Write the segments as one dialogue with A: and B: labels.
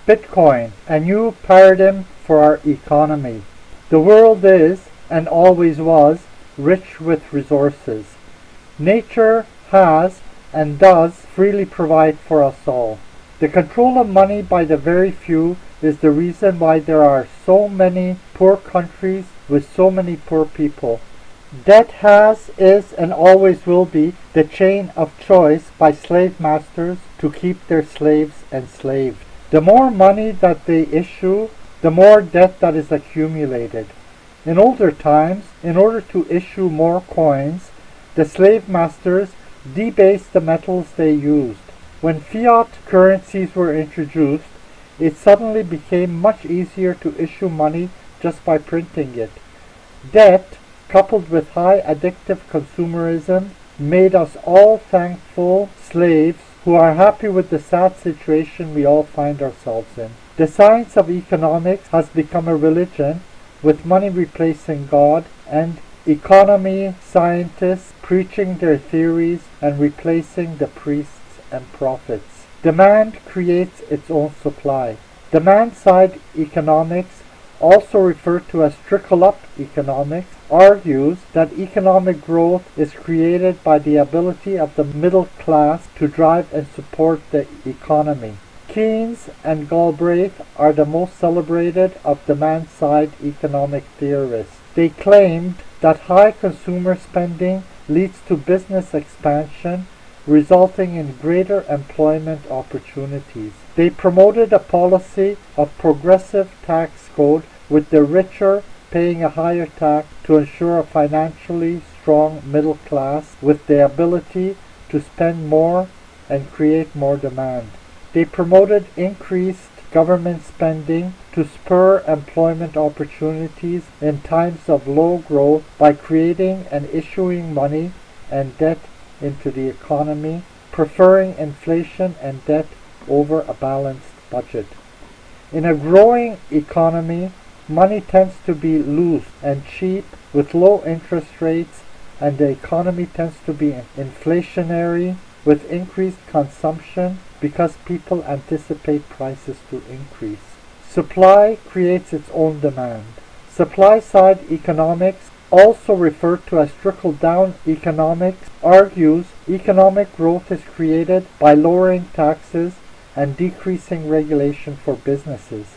A: Bitcoin, a new paradigm for our economy. The world is, and always was, rich with resources. Nature has and does freely provide for us all. The control of money by the very few is the reason why there are so many poor countries with so many poor people. Debt has, is, and always will be the chain of choice by slave masters to keep their slaves enslaved. The more money that they issue, the more debt that is accumulated. In older times, in order to issue more coins, the slave masters debased the metals they used. When fiat currencies were introduced, it suddenly became much easier to issue money just by printing it. Debt, coupled with high addictive consumerism, made us all thankful slaves who are happy with the sad situation we all find ourselves in. The science of economics has become a religion, with money replacing God, and economy scientists preaching their theories and replacing the priests and prophets. Demand creates its own supply. Demand-side economics, also referred to as trickle-up economics, argues that economic growth is created by the ability of the middle class to drive and support the economy. Keynes and Galbraith are the most celebrated of demand-side economic theorists. They claimed that high consumer spending leads to business expansion, resulting in greater employment opportunities. They promoted a policy of progressive tax code, with the richer paying a higher tax to ensure a financially strong middle class with the ability to spend more and create more demand. They promoted increased government spending to spur employment opportunities in times of low growth by creating and issuing money and debt into the economy, preferring inflation and debt over a balanced budget. In a growing economy, money tends to be loose and cheap with low interest rates, and the economy tends to be inflationary with increased consumption because people anticipate prices to increase. Supply creates its own demand. Supply-side economics, also referred to as trickle-down economics, argues economic growth is created by lowering taxes and decreasing regulation for businesses.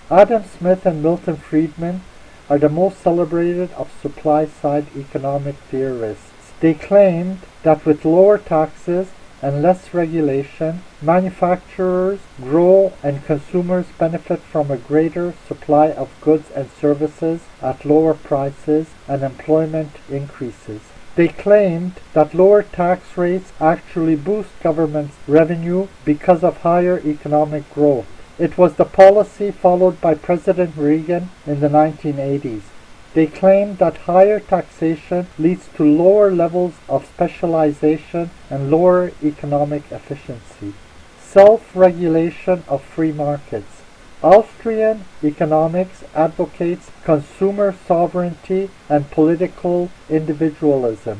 A: Adam Smith and Milton Friedman are the most celebrated of supply-side economic theorists. They claimed that with lower taxes and less regulation, manufacturers grow and consumers benefit from a greater supply of goods and services at lower prices, and employment increases. They claimed that lower tax rates actually boost government revenue because of higher economic growth. It was the policy followed by President Reagan in the 1980s. They claimed that higher taxation leads to lower levels of specialization and lower economic efficiency. Self-regulation of free markets. Austrian Economics advocates consumer sovereignty and political individualism.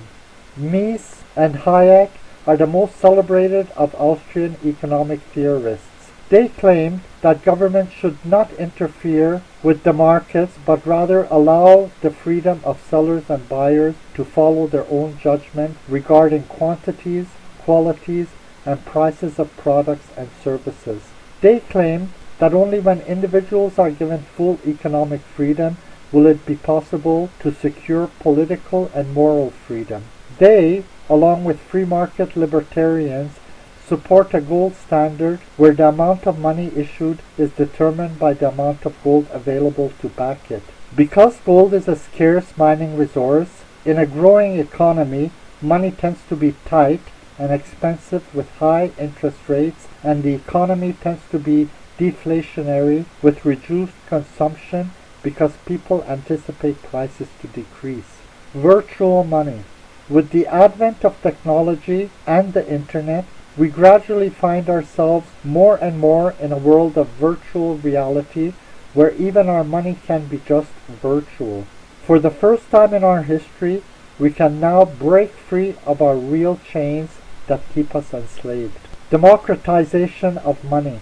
A: Mies and Hayek are the most celebrated of Austrian economic theorists. They claimed that government should not interfere with the markets, but rather allow the freedom of sellers and buyers to follow their own judgment regarding quantities, qualities, and prices of products and services. They claimed that only when individuals are given full economic freedom will it be possible to secure political and moral freedom. They, along with free market libertarians, support a gold standard where the amount of money issued is determined by the amount of gold available to back it. Because gold is a scarce mining resource, in a growing economy, money tends to be tight and expensive with high interest rates, and the economy tends to be deflationary with reduced consumption because people anticipate prices to decrease. Virtual money. With the advent of technology and the internet, we gradually find ourselves more and more in a world of virtual reality where even our money can be just virtual. For the first time in our history, we can now break free of our real chains that keep us enslaved. Democratization of money.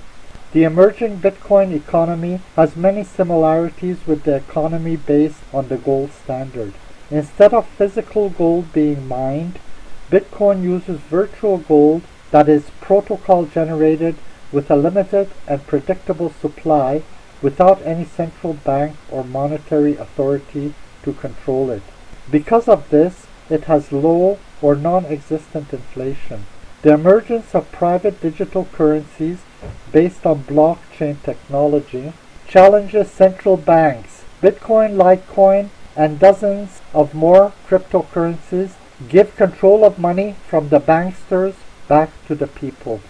A: The emerging Bitcoin economy has many similarities with the economy based on the gold standard. Instead of physical gold being mined, Bitcoin uses virtual gold that is protocol generated with a limited and predictable supply without any central bank or monetary authority to control it. Because of this, it has low or non-existent inflation. The emergence of private digital currencies based on blockchain technology challenges central banks. Bitcoin, Litecoin, and dozens of more cryptocurrencies give control of money from the banksters back to the people.